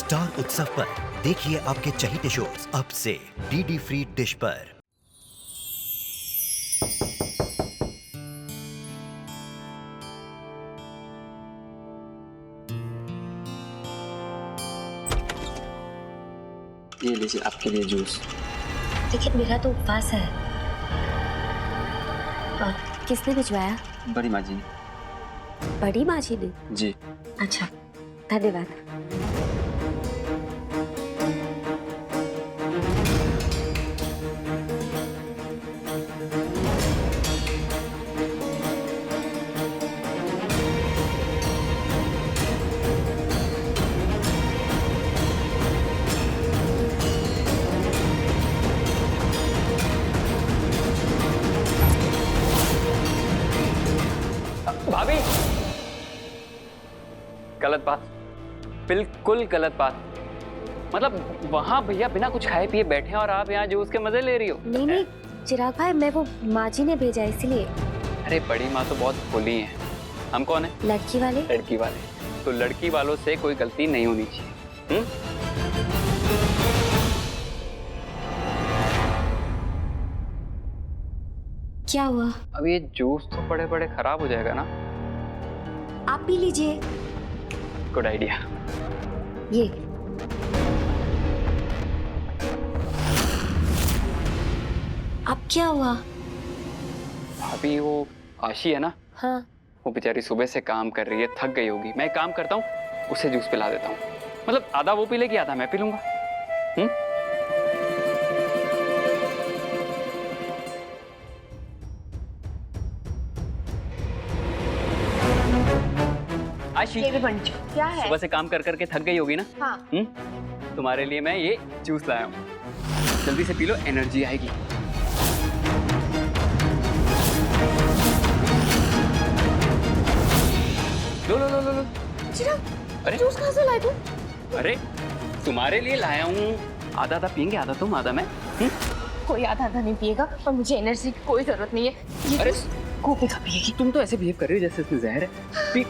Star उत्सव पर देखिए आपके चहीते शोज अब से डीडी फ्री डिश पर। ये लीजिए आपके लिए जूस। लेकिन मेरा तो उपवास है। और किसने भिजवाया? बड़ी माँ जी ने। बड़ी माँ जी ने? जी। अच्छा, धन्यवाद। भाभी, गलत बात, बिल्कुल गलत बात। मतलब वहाँ भैया बिना कुछ खाए पिए बैठे हैं और आप यहाँ जूस के मजे ले रही हो। नहीं नहीं चिराग भाई, मैं वो माँ जी ने भेजा इसलिए। अरे बड़ी माँ तो बहुत भोली है। हम कौन है? लड़की वाले। लड़की वाले। तो लड़की वालों से कोई गलती नहीं होनी चाहिए। क्या हुआ? अब ये जूस तो बड़े बड़े खराब हो जाएगा ना। आप पी लीजिए। Good idea. ये अब क्या हुआ? भाभी वो आशी है ना, हाँ। वो बेचारी सुबह से काम कर रही है, थक गई होगी। मैं एक काम करता हूँ, उसे जूस पिला देता हूँ। मतलब आधा वो पी लेगी, आधा मैं पी लूंगा। आशी, ये भी बन जाओ। क्या है? सुबह से काम कर करके थक गई होगी ना। हाँ। तुम्हारे लिए मैं ये जूस लाया हूँ, जल्दी से पी लो, एनर्जी आएगी। लो लो लो लो लो। चिराग, अरे जूस कहाँ से लाए तुम? अरे तुम्हारे लिए लाया हूँ। आधा आधा पियेंगे, आधा तुम आधा मैं। कोई आधा आधा नहीं पिएगा और मुझे एनर्जी की कोई जरूरत नहीं है। अरे गोपी का पिएगी। तुम तो ऐसे बिहेव कर रही हो जैसे इसमें जहर है। पी।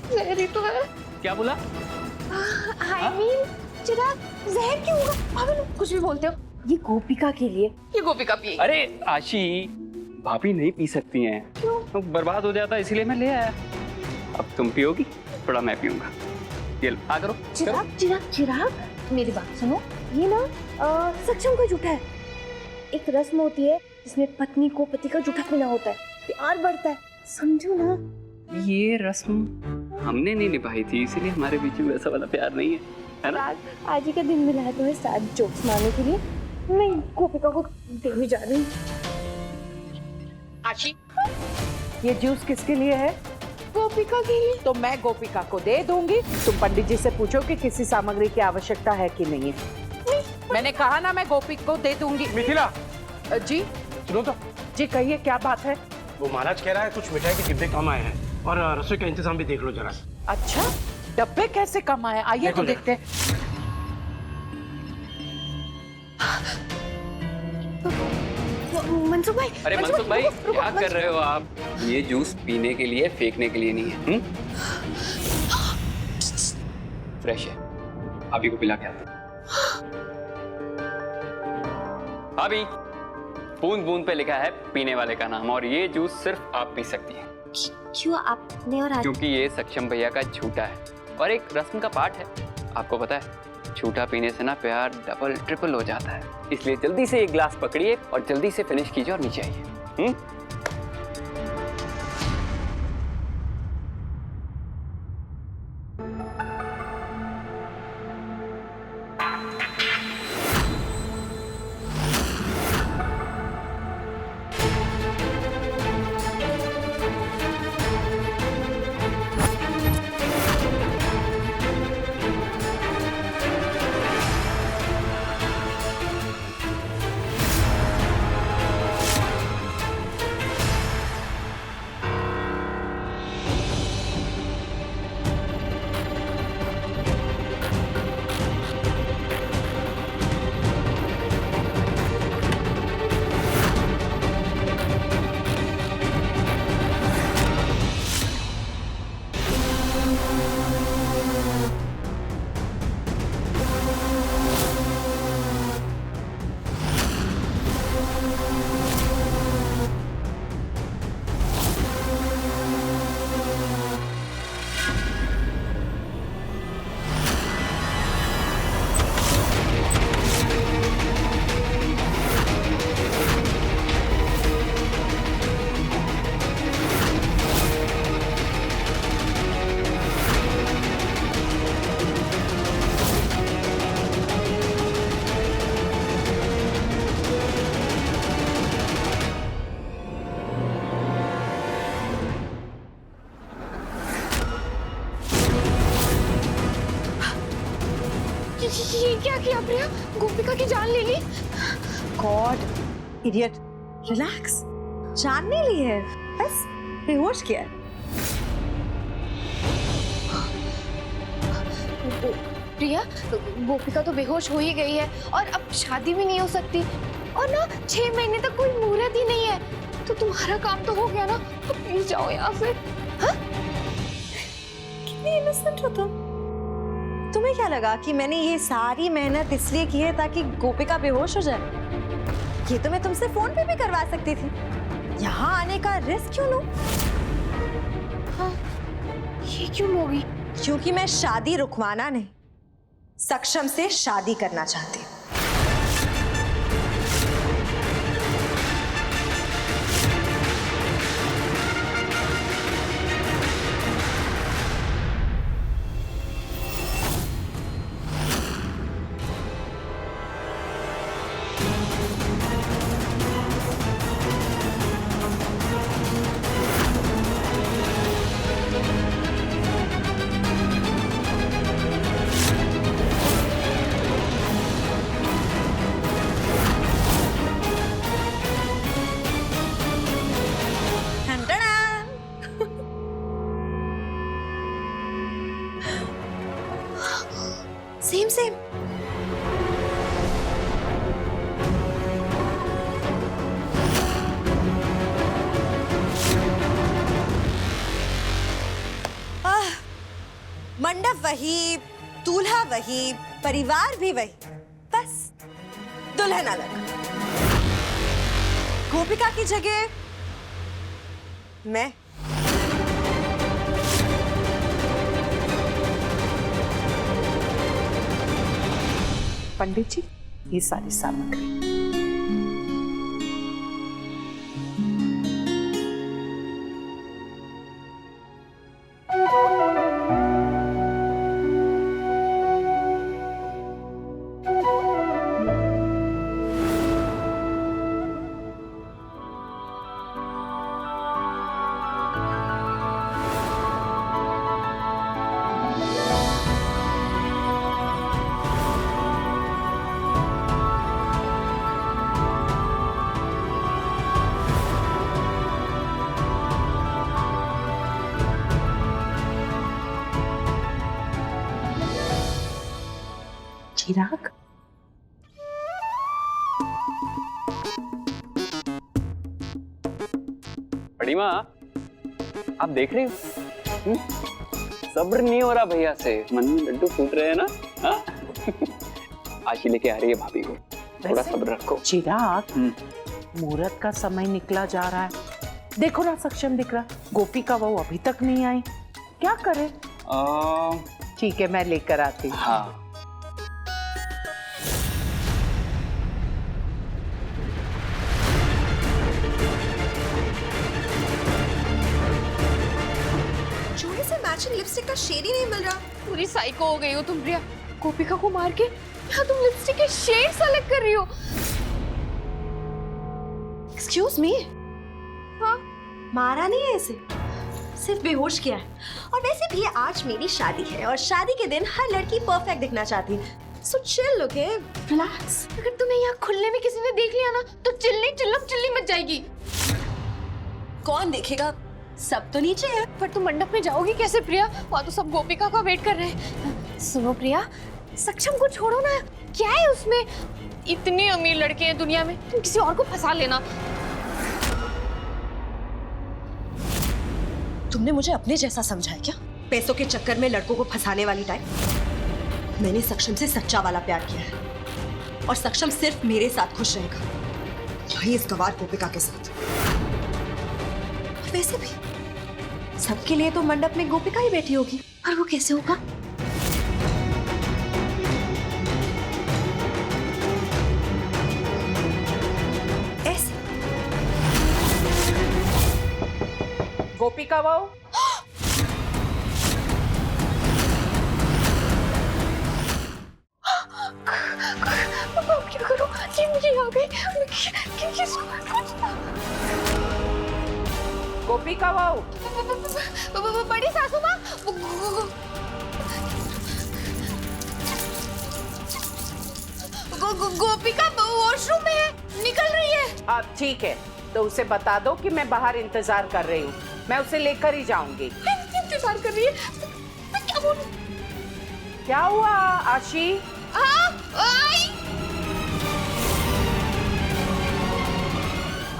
जहर तो है। क्या बोला? I mean, चिराग, जहर क्यों होगा? भाभी लोग कुछ भी बोलते हो। ये गोपिका के लिए। ये गोपिका पिएगी। अरे आशी, भाभी नहीं पी सकती हैं। क्यों? तो बर्बाद हो जाता, इसीलिए मैं ले आया। अब तुम पियोगी, थोड़ा मैं पीऊंगा। ये लो, आ करो। चिराग चिराग चिराग, मेरी बात सुनो। ये ना सक्षम का जूठा है। एक रस्म होती है जिसमें पत्नी को पति का जूठा पीना होता है, प्यार बढ़ता है, समझो ना। ये रस्म हमने नहीं निभाई थी, इसीलिए हमारे बीच में वैसा वाला प्यार नहीं है ना? आज ही का दिन मिला है तुम्हें साथ जोक्स मारने के लिए। मैं गोपिका को देने जा रही हूँ। आशी, ये जूस किसके लिए है? गोपिका के लिए। तो मैं गोपिका को दे दूंगी। तुम पंडित जी से पूछो कि किसी सामग्री की आवश्यकता है कि नहीं है। मैंने कहा ना, मैं गोपी को दे दूंगी। मिथिला, जी सुनो तो। जी कहिए, क्या बात है? वो महाराज कह रहा है कुछ मिठाई के डिब्बे कम आए हैं और रसोई का इंतजाम भी देख लो जरा। अच्छा, डब्बे कैसे कम आए? आइए तो देखते हैं। मनसुख भाई। अरे मनसुख भाई, क्या कर रहे हो आप? ये जूस पीने के लिए, फेंकने के लिए नहीं है। फ्रेश है, भाभी को पिला के आता हूं। भाभी, बूंद बूंद पे लिखा है पीने वाले का नाम, और ये जूस सिर्फ आप पी सकती हैं। क्यों आपने? और क्योंकि ये सक्षम भैया का झूठा है और एक रस्म का पार्ट है। आपको पता है, झूठा पीने से ना प्यार डबल ट्रिपल हो जाता है। इसलिए जल्दी से एक ग्लास पकड़िए और जल्दी से फिनिश कीजिए और नीचे आइए। ये क्या किया प्रिया? गोपिका की जान ले ली? गॉड इडियट, रिलैक्स, जान नहीं ली है, बस बेहोश किया है। प्रिया, गोपिका तो बेहोश हो ही गई है और अब शादी भी नहीं हो सकती और ना 6 महीने तक कोई मुहूर्त ही नहीं है, तो तुम्हारा काम तो हो गया ना, तो प्लीज जाओ यहाँ से। हाँ? कितनी इनोसेंट हो तुम। तुम्हें क्या लगा कि मैंने ये सारी मेहनत इसलिए की है ताकि गोपिका बेहोश हो जाए? ये तो मैं तुमसे फोन पे भी करवा सकती थी। यहाँ आने का रिस्क क्यों लूं? हाँ, ये क्यों लोगी? क्योंकि मैं शादी रुकवाना नहीं, सक्षम से शादी करना चाहती हूँ। Same same. मंडप वही, दूल्हा वही, परिवार भी वही, बस दुल्हन अलग। गोपिका की जगह मैं। पंडित जी, ये सारी सामग्री। चिराग, बड़ी माँ, आप देख रही हो? सब्र नहीं हो रहा भैया से, मन में लड्डू फूट रहे हैं ना। हाँ? आज ही लेके आ रही है भाभी को, थोड़ा सब्र रखो। चिराग, मुहूर्त का समय निकला जा रहा है, देखो ना सक्षम दिख रहा, गोपिका वो अभी तक नहीं आई, क्या करे? ठीक है, मैं लेकर आती हूँ। हाँ, मैचिंग लिपस्टिक का शेड ही नहीं मिल रहा। पूरी साइको हो गई हो तुम प्रिया। गोपिका को मार के यहाँ तुम लिपस्टिक के शेड सेलेक्ट कर रही हो। Excuse me. हाँ? मारा नहीं है इसे, सिर्फ बेहोश किया है। और वैसे भी आज मेरी शादी है और शादी के दिन हर लड़की परफेक्ट दिखना चाहती है। So chill, okay, relax. अगर तुम्हें यहाँ खुले में किसी ने देख लिया ना तो चिल्ली चिल्लम चिल्ली मच जाएगी। कौन देखेगा, सब तो नीचे है। पर तुम मंडप में जाओगी कैसे प्रिया? वहाँ तो सब गोपिका का वेट कर रहे हैं। सुनो प्रिया, सक्षम को छोड़ो ना, क्या है उसमें? इतने अमीर लड़के हैं दुनिया में, तुम किसी और को फंसा लेना। तुमने मुझे अपने जैसा समझा है क्या? पैसों के चक्कर में लड़कों को फंसाने वाली टाइप? मैंने सक्षम से सच्चा वाला प्यार किया है और सक्षम सिर्फ मेरे साथ खुश रहेगा, वही इस गवार गोपिका के साथ। वैसे भी सबके लिए तो मंडप में गोपिका ही बैठी होगी, और वो कैसे होगा? ऐसे। गोपिका वो क्या करूं? ये मुझे आ गई। गोपिका वो बड़ी सासू माँ। गोपिका वॉशरूम में है, निकल रही है। अब ठीक है, तो उसे बता दो कि मैं बाहर इंतजार कर रही हूँ, मैं उसे लेकर ही जाऊंगी। इंतजार कर रही है, मैं क्या बोलूं? क्या हुआ आशी? हाँ, आई।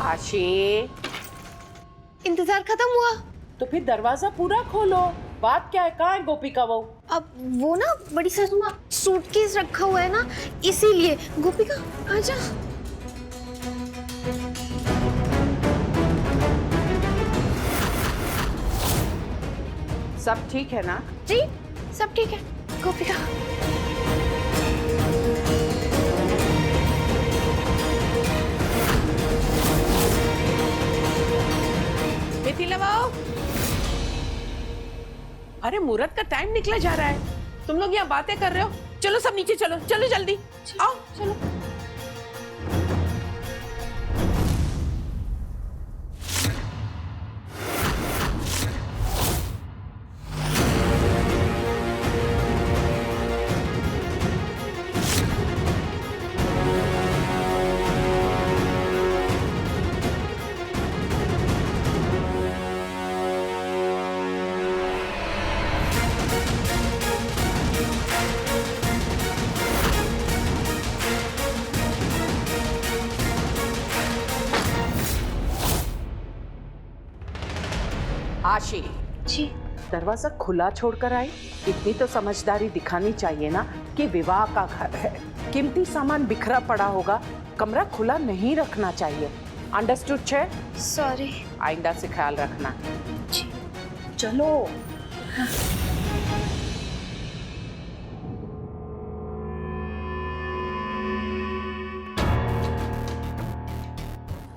आशी, इंतजार खत्म हुआ। तो फिर दरवाजा पूरा खोलो। बात क्या है? कहाँ है गोपिका वो? अब वो ना बड़ी सासू माँ सूटकेस रखा हुआ है ना, इसीलिए। गोपिका आजा। सब ठीक है ना? जी सब ठीक है। गोपिका मिथिला बाबू, अरे मुहूर्त का टाइम निकला जा रहा है, तुम लोग यहाँ बातें कर रहे हो। चलो सब नीचे चलो, चलो जल्दी आओ, चलो। आशी जी। दरवाजा खुला छोड़कर आई, इतनी तो समझदारी दिखानी चाहिए ना कि विवाह का घर है, कीमती सामान बिखरा पड़ा होगा, कमरा खुला नहीं रखना चाहिए। अंडरस्टूड छे? सॉरी। आइंदा से ख्याल रखना। जी। चलो।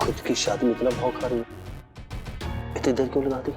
खुद की शादी में इतना भाव खा रही है, इतनी देर क्यों लगा दी?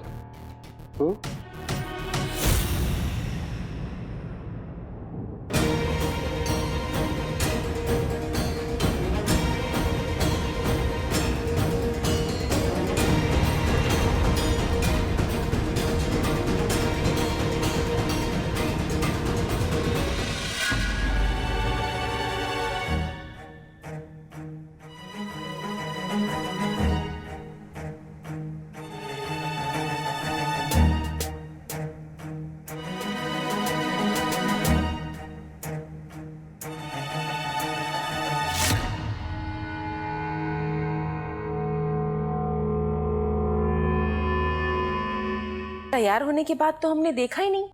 तैयार होने के बाद तो हमने देखा ही नहीं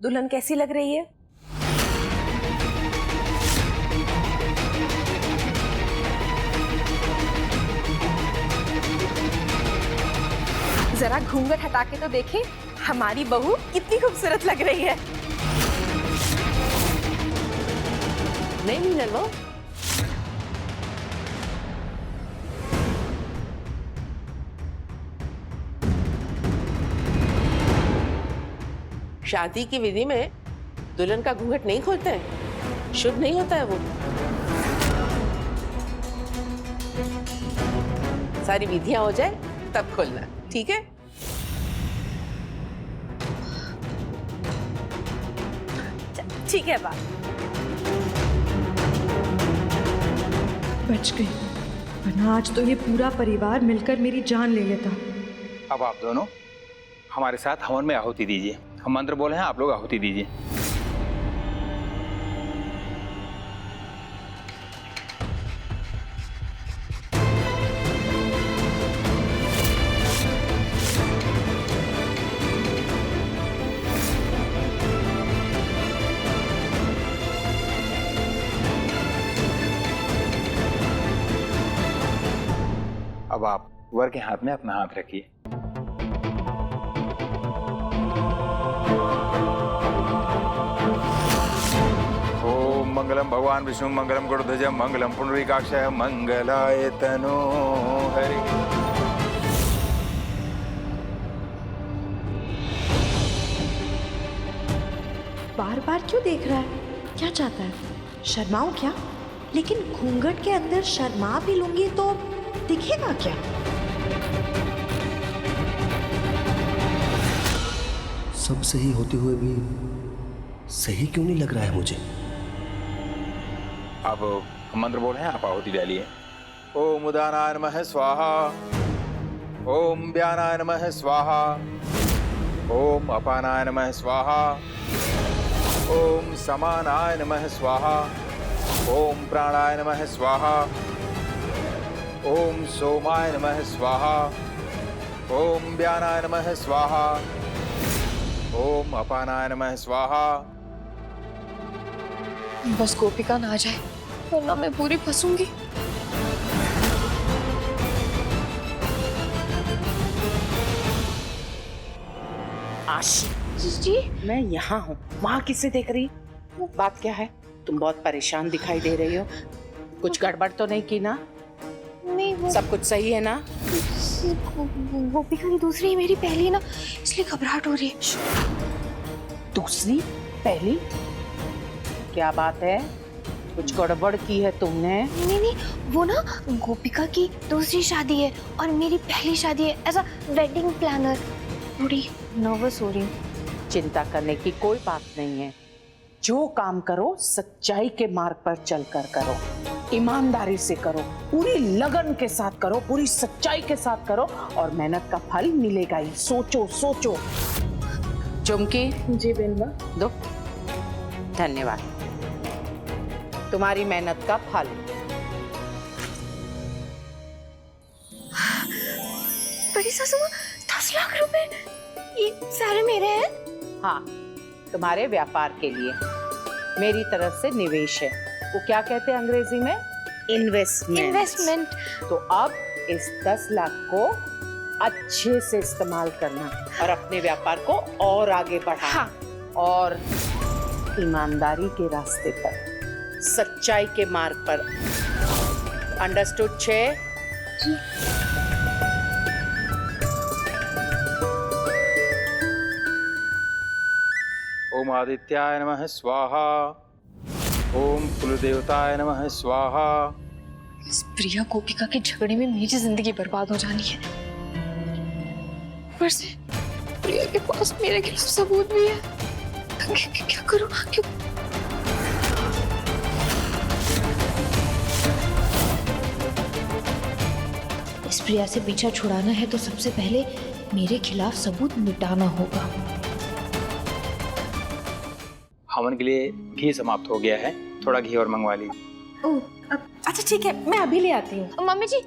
दुल्हन कैसी लग रही है। जरा घूंघट हटा के तो देखें हमारी बहू कितनी खूबसूरत लग रही है। नहीं नलो, शादी की विधि में दुल्हन का घूंघट नहीं खोलते हैं, शुभ नहीं होता है वो। सारी विधियां हो जाए तब खोलना, ठीक है? ठीक है बात। बच गई, वरना आज तो ये पूरा परिवार मिलकर मेरी जान ले लेता। अब आप दोनों हमारे साथ हवन में आहुति दीजिए। हम मंत्र बोले हैं, आप लोग आहुति दीजिए। अब आप वर के हाथ में अपना हाथ रखिए। ओम मंगलम भगवान विष्णु मंगलम गरुड़ध्वज मंगलम पुंडरीकाक्षाय मंगलाय तनो हरि। बार बार क्यों देख रहा है? क्या चाहता है? शर्माऊं क्या? लेकिन घूंघट के अंदर शर्मा भी लूंगी तो दिखेगा क्या? सब सही होते हुए भी सही क्यों नहीं लग रहा है मुझे? अब हम मंत्र बोल हैं, आप आहुति डालिए। ओम उदानाय नमः स्वाहा, ओम व्यानाय नमः स्वाहा, ओम अपानाय नमः स्वाहा, ओम समानाय नमः स्वाहा, ओम प्राणाय नमः स्वाहा, ओम सोमाय नमः स्वाहा, ओम व्यानाय नमः स्वाहा, ओम अपानाय नमः स्वाहा। बस गोपिका ना आ जाए वरना मैं पूरी फंसूंगी। आशी, जी मैं यहाँ हूँ, वहाँ किसे देख रही? बात क्या है? तुम बहुत परेशान दिखाई दे रही हो। कुछ गड़बड़ तो नहीं की ना? नहीं, वो सब कुछ सही है ना? गोपिका की दूसरी मेरी पहली ना, इसलिए घबराहट हो रही है। दूसरी? पहली? क्या बात है? कुछ गड़बड़ की है तुमने? नहीं नहीं, वो ना गोपिका की दूसरी शादी है और मेरी पहली शादी है एज अ वेडिंग प्लानर। थोड़ी नर्वस हो रही हूँ। चिंता करने की कोई बात नहीं है। जो काम करो सच्चाई के मार्ग पर चलकर करो, ईमानदारी से करो, पूरी लगन के साथ करो, पूरी सच्चाई के साथ करो और मेहनत का फल मिलेगा ही। सोचो सोचो। चुमकी जी बिंदा दो। धन्यवाद। तुम्हारी मेहनत का फल। बड़ी सासू माँ, 10 लाख रुपए ये सारे मेरे हैं? हाँ, तुम्हारे व्यापार के लिए मेरी तरफ से निवेश है। वो क्या कहते हैं अंग्रेजी में? इन्वेस्टमेंट। तो अब इस 10 लाख को अच्छे से इस्तेमाल करना और अपने व्यापार को और आगे बढ़ाना। हाँ। और ईमानदारी के रास्ते पर, सच्चाई के मार्ग पर। अंडरस्टूड छे? जी। ओम आदित्याय नमः स्वाहा, ओम कुलदेवताय नमः स्वाहा। इस प्रिया गोपिका के झगड़े में मेरी जिंदगी बर्बाद हो जानी है। ऊपर से प्रिया के पास मेरे खिलाफ सबूत भी है। क्या करूं? क्यों? इस प्रिया से पीछा छुड़ाना है तो सबसे पहले मेरे खिलाफ सबूत मिटाना होगा। हवन के लिए घी समाप्त हो गया है, थोड़ा घी और मंगवा ली। अच्छा ठीक है, मैं अभी ले आती हूँ। मम्मी जी,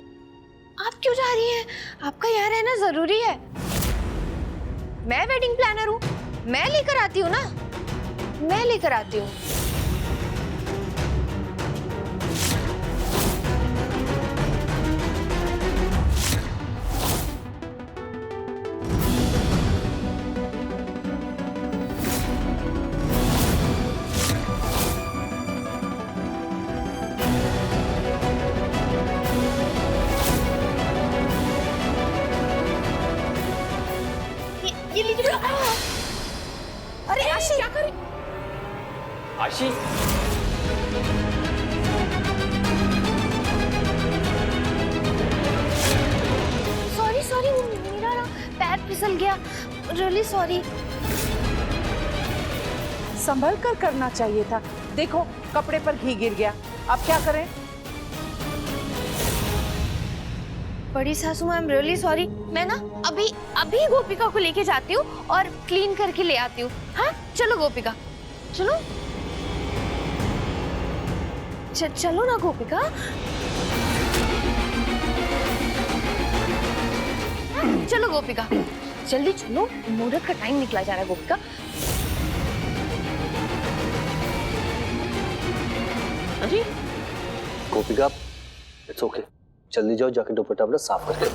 आप क्यों जा रही हैं? आपका यहाँ रहना जरूरी है। मैं वेडिंग प्लानर हूँ, मैं लेकर आती हूँ ना, मैं लेकर आती हूँ। ये लीजिए। अरे आशी, क्या कर रही? आशी, सॉरी सॉरी, मेरा ना पैर फिसल गया। Really sorry. संभल कर करना चाहिए था। देखो कपड़े पर घी गिर गया, अब क्या करें? बड़ी सासू माँ, आई एम रियली सॉरी। मैं ना अभी गोपिका को लेके जाती हूँ और क्लीन करके ले आती हूँ। हाँ चलो गोपिका, चलो चलो ना गोपिका। हाँ, चलो गोपिका, जल्दी चलो, मुहूर्त का टाइम निकला जा रहा है गोपिका। जी गोपिका, इट्स ओके, जल्दी जाओ, जाके दुपट्टा अपना साफ करके।